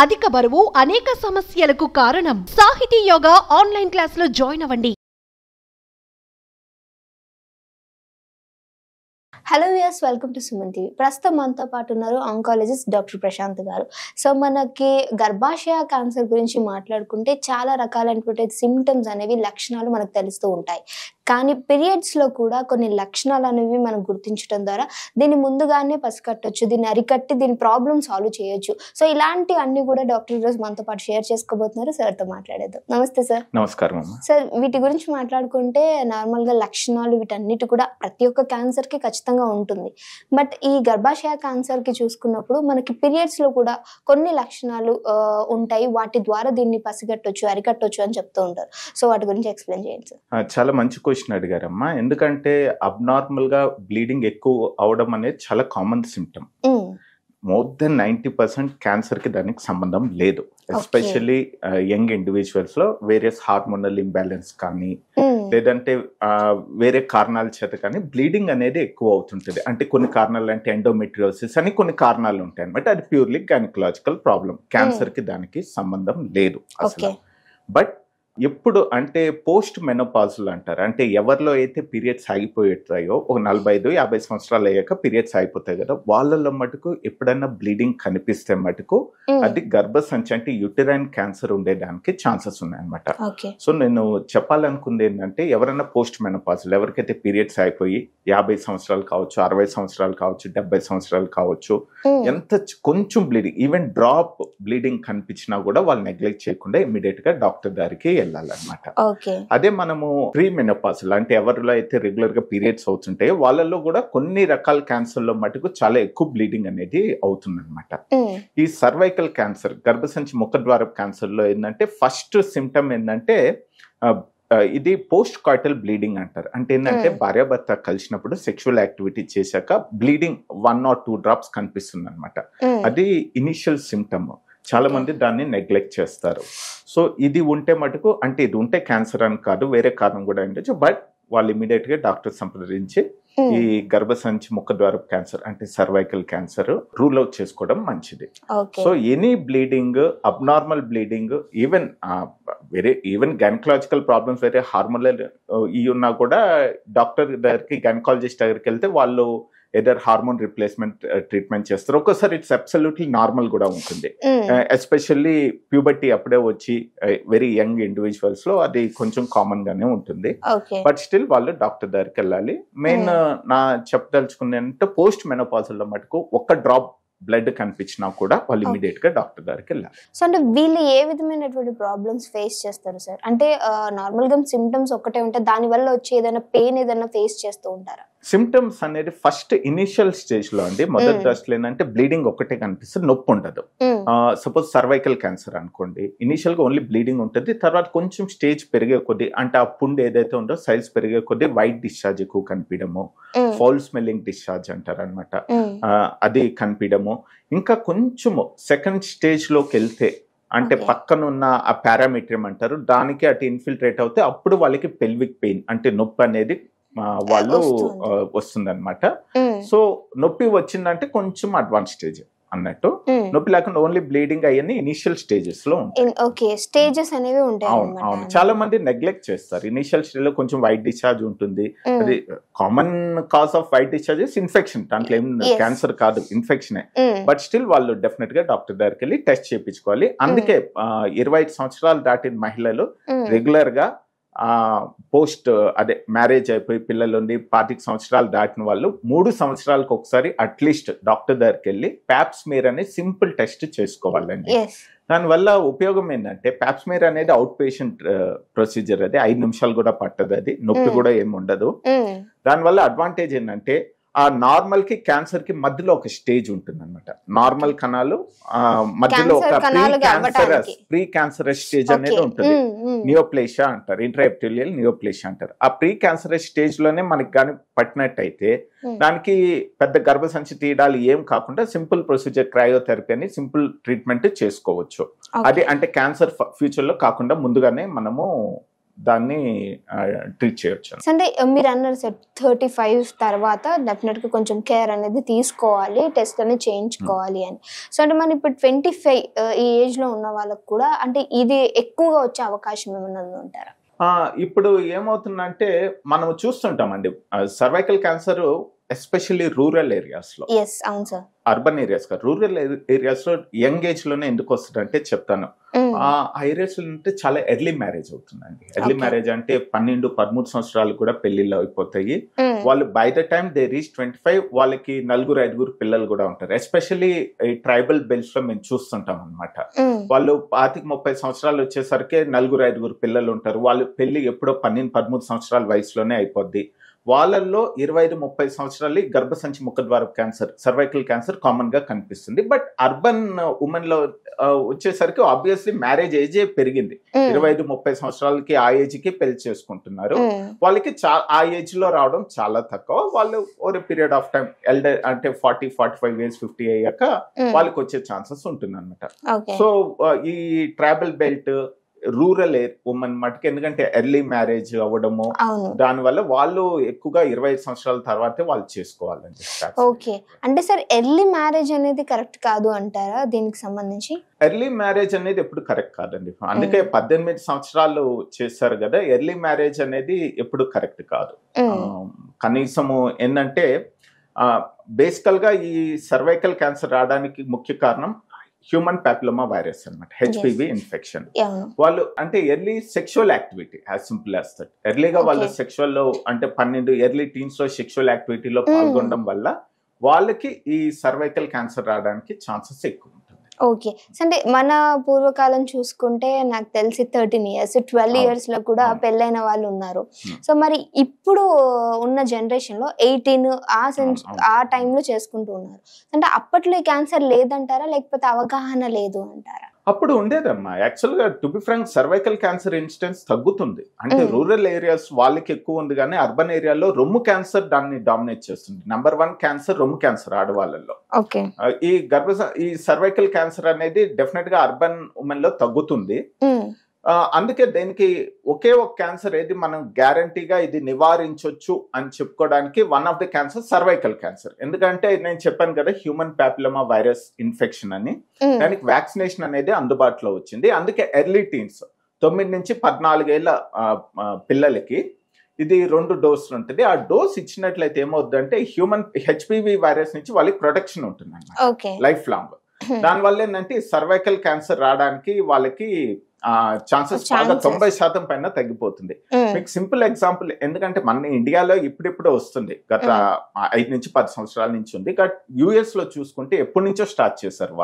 అధిక బరువు అనేక సమస్యలకు కారణం. సాహితీ యోగా ఆన్లైన్ క్లాసులో జాయిన్ అవ్వండి. Hello viewers, welcome to Suman TV. ప్రస్తుతం మనతో పాటు ఉన్నారు ఆంకాలజిస్ట్ డాక్టర్ ప్రశాంత్ గారు. సో మనకి గర్భాశయ క్యాన్సర్ గురించి మాట్లాడుకుంటే చాలా రకాలైనటువంటి సిమ్టమ్స్ అనేవి, లక్షణాలు మనకు తెలుస్తూ ఉంటాయి. కానీ పీరియడ్స్లో కూడా కొన్ని లక్షణాలు అనేవి మనం గుర్తించడం ద్వారా దీన్ని ముందుగానే పసిగట్టొచ్చు, దీన్ని అరికట్టి దీని ప్రాబ్లమ్ సాల్వ్ చేయొచ్చు. సో ఇలాంటి అన్ని కూడా డాక్టర్ ఈరోజు మనతో పాటు షేర్ చేసుకోబోతున్నారు. సార్తో మాట్లాడేద్దాం. నమస్తే సార్. నమస్కారం. సార్, వీటి గురించి మాట్లాడుకుంటే నార్మల్గా లక్షణాలు వీటన్నిటి కూడా ప్రతి ఒక్క క్యాన్సర్కి ఖచ్చితంగా ఉంటుంది. బట్ ఈ గర్భాశయ క్యాన్సర్కి చూసుకున్నప్పుడు మనకి పీరియడ్స్లో కూడా కొన్ని లక్షణాలు ఉంటాయి. వాటి ద్వారా దీన్ని పసిగట్టొచ్చు, అరికట్టొచ్చు అని చెప్తూ ఉంటారు. సో వాటి గురించి ఎక్స్ప్లెయిన్ చేయండి సార్. చాలా మంచి క్వశ్చన్ అడిగారమ్మా. ఎందుకంటే అబ్నార్మల్ గా బ్లీడింగ్ ఎక్కువ అవడం అనేది చాలా common symptom. More than 90% cancer కి దానికి సంబంధం లేదు. ఎస్పెషల్లీ యంగ్ ఇండివిజువల్స్ లో వేరియస్ హార్మోనల్ ఇంబ్యాలెన్స్ కానీ లేదంటే వేరే కారణాల చేత కానీ బ్లీడింగ్ అనేది ఎక్కువ అవుతుంటుంది. అంటే కొన్ని కారణాలు అంటే ఎండోమెట్రియోసిస్ అని కొన్ని కారణాలు ఉంటాయి అనమాట. అది ప్యూర్లీ గైనకలాజికల్ ప్రాబ్లం. క్యాన్సర్ కి దానికి సంబంధం లేదు అసలు. బట్ ఎప్పుడు అంటే పోస్ట్ మెనోపాజల్ అంటారు. అంటే ఎవరిలో అయితే పీరియడ్స్ ఆగిపోయేటాయో ఒక 45-50 సంవత్సరాలు అయ్యాక పీరియడ్స్ ఆగిపోతాయి కదా, వాళ్ళలో మటుకు ఎప్పుడైనా బ్లీడింగ్ కనిపిస్తే మటుకు అది గర్భసంచి అంటే యూటరైన్ క్యాన్సర్ ఉండేదానికి ఛాన్సెస్ ఉన్నాయన్నమాట. సో నేను చెప్పాలనుకుంది ఏంటంటే ఎవరైనా పోస్ట్ మెనోపాజల్, ఎవరికైతే పీరియడ్స్ అయిపోయి 50 సంవత్సరాలు కావచ్చు, 60 సంవత్సరాలు కావచ్చు, 70 సంవత్సరాలు కావచ్చు, ఎంత కొంచెం బ్లీడింగ్, ఈవెన్ డ్రాప్ బ్లీడింగ్ కనిపించినా కూడా వాళ్ళు నెగ్లెక్ట్ చేయకుండా ఇమ్మీడియట్ గా డాక్టర్ దగ్గరికి వెళ్ళాలన్నమాట. అదే మనము ప్రీ మెనోపాజల్ అంటే ఎవరిలో అయితే రెగ్యులర్ గా పీరియడ్స్ అవుతుంటాయో వాళ్ళలో కూడా కొన్ని రకాల క్యాన్సర్ లో మటుకు చాలా ఎక్కువ బ్లీడింగ్ అనేది అవుతుందన్నమాట. ఈ సర్వైకల్ క్యాన్సర్, గర్భసంచి ముఖద్వారపు క్యాన్సర్ లో ఏంటంటే ఫస్ట్ సిమ్టమ్ ఏంటంటే ఇది పోస్ట్ కాయిటల్ బ్లీడింగ్ అంటారు. అంటే ఏంటంటే భార్యాభర్త కలిసినప్పుడు సెక్షువల్ యాక్టివిటీ చేశాక బ్లీడింగ్ 1 or 2 drops కనిపిస్తుంది అనమాట. అది ఇనిషియల్ సిమ్టమ్. చాలా మంది దాన్ని నెగ్లెక్ట్ చేస్తారు. సో ఇది ఉంటే మటుకు అంటే ఇది ఉంటే క్యాన్సర్ అని కాదు, వేరే కారణం కూడా ఉండొచ్చు. బట్ వాళ్ళు ఇమీడియట్ గా డాక్టర్ సంప్రదించి ఈ గర్భసంచి ముఖద్వారపు క్యాన్సర్ అంటే సర్వైకల్ క్యాన్సర్ రూల్ అవుట్ చేసుకోవడం మంచిది. So any bleeding, abnormal bleeding, even gynaecological problems, వేరే హార్మోనల్ ఇవి ఉన్నా కూడా డాక్టర్ దగ్గరికి, గైనకాలజిస్ట్ దగ్గరికి వెళ్తే వాళ్ళు ఏదర్ హార్మోన్ రిప్లేస్మెంట్ ట్రీట్మెంట్ చేస్తారు. ఒక్కోసారి ఇట్స్ అబ్సల్యూట్లీ నార్మల్ కూడా ఉంటుంది. ఎస్పెషల్లీ ప్యూబర్టీ అప్పుడే వచ్చి వెరీ యంగ్ ఇండివిజువల్స్ లో అది కొంచెం కామన్ గానే ఉంటుంది. బట్ స్టిల్ వాళ్ళు డాక్టర్ దగ్గరికి వెళ్ళాలి. మెయిన్ నా చెప్పదలుచుకునే పోస్ట్ మెనోపాజల్ లో మటుకు ఒక్క డ్రాప్ బ్లడ్ కనిపించినా కూడా వాళ్ళు ఇమీడియట్ గా డాక్టర్ దగ్గరికి వెళ్ళాలి. సో అంటే వీళ్ళు ఏ విధమైనటువంటి ప్రాబ్లమ్స్ ఫేస్ చేస్తారు సార్? అంటే నార్మల్ గా సిమ్టమ్స్ ఒక్కటే ఉంటాయి, దాని వల్ల వచ్చే ఏదైనా పెయిన్ ఏదైనా ఫేస్ చేస్తూ ఉంటారా? సిమ్టమ్స్ అనేది ఫస్ట్ ఇనిషియల్ స్టేజ్ లో అండి, మొదటి దశలో ఏంటంటే బ్లీడింగ్ ఒకటే కనిపిస్తుంది, నొప్పి ఉండదు. సపోజ్ సర్వైకల్ క్యాన్సర్ అనుకోండి, ఇనిషియల్ గా ఓన్లీ బ్లీడింగ్ ఉంటుంది. తర్వాత కొంచెం స్టేజ్ పెరిగే కొద్దీ, అంటే ఆ పుండు ఏదైతే ఉందో సైజ్ పెరిగే కొద్దీ వైట్ డిశ్చార్జ్ ఎక్కువ కనిపించడము, ఫౌల్ స్మెల్లింగ్ డిశ్చార్జ్ అంటారు అనమాట, అది కనిపించడము. ఇంకా కొంచెము సెకండ్ స్టేజ్ లోకి వెళ్తే అంటే పక్కనున్న ఆ పారామీట్రియం అంటారు, దానికి అటు ఇన్ఫిల్ట్రేట్ అవుతే అప్పుడు వాళ్ళకి పెల్విక్ పెయిన్ అంటే నొప్పి అనేది వాళ్ళు వస్తుందన్నమాట. సో నొప్పి వచ్చిందంటే కొంచెం అడ్వాన్స్ స్టేజ్ అన్నట్టు. నొప్పి లేకుండా ఓన్లీ బ్లీడింగ్ అయ్యని ఇనిషియల్ స్టేజెస్ లో ఉంటాయి. అవును, చాలా మంది నెగ్లెక్ట్ చేస్తారు. ఇనిషియల్ స్టేజ్ లో కొంచెం వైట్ డిశ్చార్జ్ ఉంటుంది. అది common cause off white discharge infection, దాంట్లో ఏం క్యాన్సర్ కాదు, ఇన్ఫెక్షనే. బట్ స్టిల్ వాళ్ళు డెఫినెట్ గా డాక్టర్ దగ్గరికి వెళ్ళి టెస్ట్ చేయించుకోవాలి. అందుకే 25 సంవత్సరాలు దాటిన మహిళలు రెగ్యులర్ గా పోస్ట్ మ్యారేజ్ అయిపోయి పిల్లలు ఉండి 25 సంవత్సరాలు దాటిన వాళ్ళు 3 సంవత్సరాలకు ఒకసారి అట్లీస్ట్ డాక్టర్ దగ్గరికి వెళ్ళి ప్యాప్స్మియర్ అనే సింపుల్ టెస్ట్ చేసుకోవాలండి. దానివల్ల ఉపయోగం ఏంటంటే ప్యాప్స్మియర్ అనేది అవుట్ పేషెంట్ ప్రొసీజర్, అది 5 నిమిషాలు కూడా పట్టదు, అది నొప్పి కూడా ఏమి ఉండదు. దానివల్ల అడ్వాంటేజ్ ఏంటంటే ఆ నార్మల్ కి క్యాన్సర్ కి మధ్యలో ఒక స్టేజ్ ఉంటుంది అనమాట. నార్మల్ కణాలు మధ్యలో ఒక ప్రీ క్యాన్సరస్ స్టేజ్ అనేది ఉంటుంది. నియోప్లేషియా అంటారు, ఇంట్రాఎపిథెలియల్ నియోప్లేషియా అంటారు. ఆ ప్రీ క్యాన్సరస్ స్టేజ్ లోనే మనకి కానీ పట్టినట్టయితే దానికి పెద్ద గర్భసంచి తీయడాలు ఏం కాకుండా సింపుల్ ప్రొసీజర్ క్రయోథెరపీ అని సింపుల్ ట్రీట్మెంట్ చేసుకోవచ్చు. అది అంటే క్యాన్సర్ ఫ్యూచర్ లో కాకుండా ముందుగానే మనము దాన్ని ట్రీట్ చేయొచ్చు. అంటే మీరు అన్నారు సార్ 35 తర్వాత డెఫినెట్ గా కొంచెం కేర్ అనేది తీసుకోవాలి, టెస్ట్ అనేది చేయించుకోవాలి అని. సో అంటే మనం ఇప్పుడు 25 ఈ ఏజ్ లో ఉన్న వాళ్ళకి కూడా అంటే ఇది ఎక్కువగా వచ్చే అవకాశం ఏమైనా ఉంటారా? ఇప్పుడు ఏమవుతుందంటే మనం చూస్తుంటామండి cervical cancer especially rural areas లో. అవును సార్. అర్బన్ ఏరియాస్ కాదు, రూరల్ ఏరియాస్ లో యంగ్ ఏజ్ లోనే ఎందుకు వస్తుందంటే చెప్తాను. ఆ ఏరియాస్ లో అంటే చాలా ఎర్లీ మ్యారేజ్ అవుతుందండి. ఎర్లీ మ్యారేజ్ అంటే 12-13 సంవత్సరాలు కూడా పెళ్లిళ్ళు అయిపోతాయి. వాళ్ళు by the time they reach 25 వాళ్ళకి 4-5 పిల్లలు కూడా ఉంటారు. ఎస్పెషల్లీ ఈ ట్రైబల్ బెల్ట్స్ లో మేము చూస్తుంటాం అనమాట. వాళ్ళు 25-30 సంవత్సరాలు వచ్చేసరికి 4-5 పిల్లలు ఉంటారు. వాళ్ళు పెళ్లి ఎప్పుడో 12-13 సంవత్సరాల వయసులోనే అయిపోద్ది. వాళ్ళల్లో 25-30 సంవత్సరాలు గర్భసంచి ముఖద్వారపు క్యాన్సర్, సర్వైకల్ క్యాన్సర్ కామన్ గా కనిపిస్తుంది. బట్ అర్బన్ ఉమెన్ లో వచ్చేసరికి ఆబ్వియస్లీ మ్యారేజ్ ఏజే పెరిగింది. 25-30 సంవత్సరాలకి ఆ ఏజ్ కి పెళ్లి చేసుకుంటున్నారు. వాళ్ళకి ఆ ఏజ్ లో రావడం చాలా తక్కువ. వాళ్ళు over period of time elder అంటే 40-45 ఇయర్స్ 50 అయ్యాక వాళ్ళకి వచ్చే ఛాన్సెస్ ఉంటుంది అనమాట. సో ఈ ట్రైబల్ బెల్ట్ రూరల్ ఉమెన్ మటుకు ఎందుకంటే ఎర్లీ మ్యారేజ్ అవ్వడము, దానివల్ల వాళ్ళు ఎక్కువగా 25 సంవత్సరాల తర్వాతే వాళ్ళు చేసుకోవాలండి. ఓకే, అంటే సార్ ఎర్లీ మ్యారేజ్ అనేది కరెక్ట్ కాదు అంటారా దీనికి సంబంధించి? ఎర్లీ మ్యారేజ్ అనేది ఎప్పుడు కరెక్ట్ కాదండి. అందుకే 18 సంవత్సరాలు చేస్తారు కదా, ఎర్లీ మ్యారేజ్ అనేది ఎప్పుడు కరెక్ట్ కాదు. కనీసము ఏంటంటే బేసికల్ గా ఈ సర్వైకల్ క్యాన్సర్ రావడానికి ముఖ్య కారణం హ్యూమన్ ప్యాపిలోమా వైరస్ అన్నమాట, హెచ్పివి ఇన్ఫెక్షన్. వాళ్ళు అంటే early sexual activity, as simple as that. ఎర్లీగా వాళ్ళు సెక్షువల్ లో అంటే 12 ఎర్లీ టీన్స్ లో సెక్షువల్ యాక్టివిటీలో పాల్గొనడం వల్ల వాళ్ళకి ఈ సర్వైకల్ క్యాన్సర్ రావడానికి ఛాన్సెస్ ఎక్కువ ఉంటుంది. ఓకే, అంటే మన పూర్వకాలం చూసుకుంటే నాకు తెలిసి 13 ఇయర్స్ 12 ఇయర్స్ లో కూడా పెళ్ళైన వాళ్ళు ఉన్నారు. సో మరి ఇప్పుడు ఉన్న జనరేషన్ లో 18 ఆ టైంలో చేసుకుంటూ ఉన్నారు. అంటే అప్పట్లో ఈ క్యాన్సర్ లేదంటారా, లేకపోతే అవగాహన లేదు అంటారా? అప్పుడు ఉండేదమ్మా. యాక్చువల్ గా to be frank cervical cancer incidence తగ్గుతుంది. అంటే రూరల్ ఏరియాస్ వాళ్ళకి ఎక్కువ ఉంది, కానీ అర్బన్ ఏరియాలో రొమ్ము క్యాన్సర్ దాన్ని డామినేట్ చేస్తుంది. నెంబర్ 1 క్యాన్సర్ రొమ్ము క్యాన్సర్ ఆడవాళ్ళలో. ఈ సర్వైకల్ క్యాన్సర్ అనేది డెఫినెట్ గా అర్బన్ ఉమెన్ లో తగ్గుతుంది. అందుకే దీనికి ఒకే ఒక క్యాన్సర్ ఏది మనం గ్యారంటీగా ఇది నివారించవచ్చు అని చెప్పుకోవడానికి one of the cancer cervical cancer. ఎందుకంటే నేను చెప్పాను కదా హ్యూమన్ ప్యాపిలోమా వైరస్ ఇన్ఫెక్షన్ అని, దానికి వ్యాక్సినేషన్ అనేది అందుబాటులో వచ్చింది. అందుకే ఎర్లీ టీన్స్ 9 నుంచి 14 ఏళ్ల పిల్లలకి ఇది 2 డోసులు ఉంటుంది. ఆ డోస్ ఇచ్చినట్లయితే ఏమవుతుందంటే హ్యూమన్ హెచ్పివి వైరస్ నుంచి వాళ్ళకి ప్రొటెక్షన్ ఉంటుంది అన్నమాట లైఫ్ లాంగ్. దానివల్ల ఏంటంటే సర్వైకల్ క్యాన్సర్ రావడానికి వాళ్ళకి ఛాన్సెస్ బాగా 90% పైన తగ్గిపోతుంది. మీకు సింపుల్ ఎగ్జాంపుల్, ఎందుకంటే మన ఇండియాలో ఇప్పుడిప్పుడే వస్తుంది, గత 5 నుంచి 10 సంవత్సరాల నుంచి ఉంది. బట్ యుఎస్ లో చూసుకుంటే ఎప్పటి నుంచో స్టార్ట్ చేశారు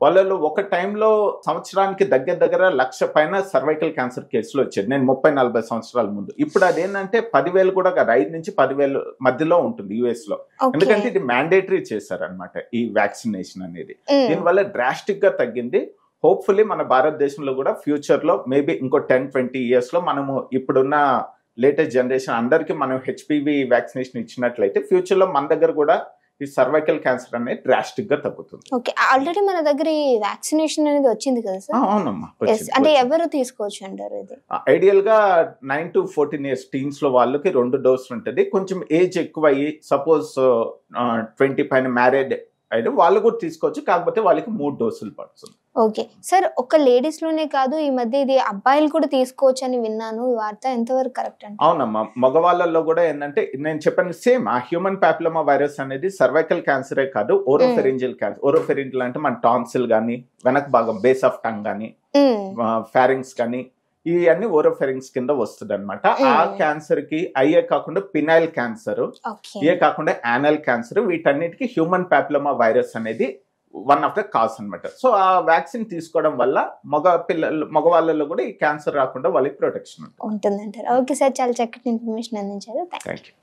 వాళ్ళలో ఒక టైంలో సంవత్సరానికి దగ్గర 1,00,000 పైన సర్వైకల్ క్యాన్సర్ కేసులు వచ్చేది. నేను 30-40 సంవత్సరాల ముందు. ఇప్పుడు అదేంటంటే 10,000 కూడా 5 నుంచి 10,000 మధ్యలో ఉంటుంది యుఎస్ లో. ఎందుకంటే ఇది మ్యాండేటరీ చేశారనమాట ఈ వ్యాక్సినేషన్ అనేది. దీనివల్ల డ్రాస్టిక్ గా తగ్గింది. హోప్ఫుల్లీ మన భారతదేశంలో కూడా ఫ్యూచర్ లో మేబీ ఇంకో 10-20 ఇయర్స్ లో మనము ఇప్పుడున్న లేటెస్ట్ జనరేషన్ అందరికి మనం హెచ్పివి వ్యాక్సినేషన్ ఇచ్చినట్లయితే ఫ్యూచర్ లో మన దగ్గర కూడా ఈ సర్వైకల్ క్యాన్సర్ అనేది డ్రాస్టిక్ గా తగ్గుతుంది. ఓకే, ఆల్రెడీ మన దగ్గర ఈ వ్యాక్సినేషన్ అనేది వచ్చింది కదా సార్? అవునమ్మా. అంటే ఎవరు తీసుకోవచ్చు అంటారు ఇది? ఐడియల్ గా 9 to 14 ఇయర్స్ టీన్స్ లో వాళ్ళకి 2 డోసులు ఉంటుంది. కొంచెం ఏజ్ ఎక్కువ అయ్యి సపోజ్ 20 పైన మ్యారేడ్ అయితే వాళ్ళు కూడా తీసుకోవచ్చు, కాకపోతే వాళ్ళకి 3 డోసులు పడుతుంది. ఓకే సార్, ఒక లేడీస్ లోనే కాదు ఈ మధ్య ఇది అబ్బాయిలు కూడా తీసుకోవచ్చు అని విన్నాను, ఈ వార్త ఎంతవరకు కరెక్ట్ అండి? అవునమ్మా, మగవాళ్ళల్లో కూడా ఏంటంటే నేను చెప్పాను సేమ్, ఆ హ్యూమన్ ప్యాపిలోమా వైరస్ అనేది సర్వైకల్ క్యాన్సరే కాదు, ఓరోఫెరింజియల్ క్యాన్సర్. ఓరోఫెరింజియల్ అంటే మన టాన్సిల్ గానీ, వెనక భాగం బేస్ ఆఫ్ టంగ్ గానీ, ఫారింగ్స్ కానీ, ఇవన్నీ ఓరోఫెరింగ్స్ కింద వస్తుంది అనమాట. ఆ క్యాన్సర్ కి అయ్యే కాకుండా పినైల్ క్యాన్సర్, ఇయే కాకుండా యానల్ క్యాన్సర్, వీటన్నిటికీ హ్యూమన్ ప్యాపిలోమా వైరస్ అనేది వన్ ఆఫ్ ద కాజ్ అనమాట. సో ఆ వ్యాక్సిన్ తీసుకోవడం వల్ల మగవాళ్ళలో కూడా ఈ క్యాన్సర్ రాకుండా వాళ్ళకి ప్రొటెక్షన్ ఉంటుంది. ఓకే సార్, చాలా చక్కటి ఇన్ఫర్మేషన్ అందించారు. Thank you.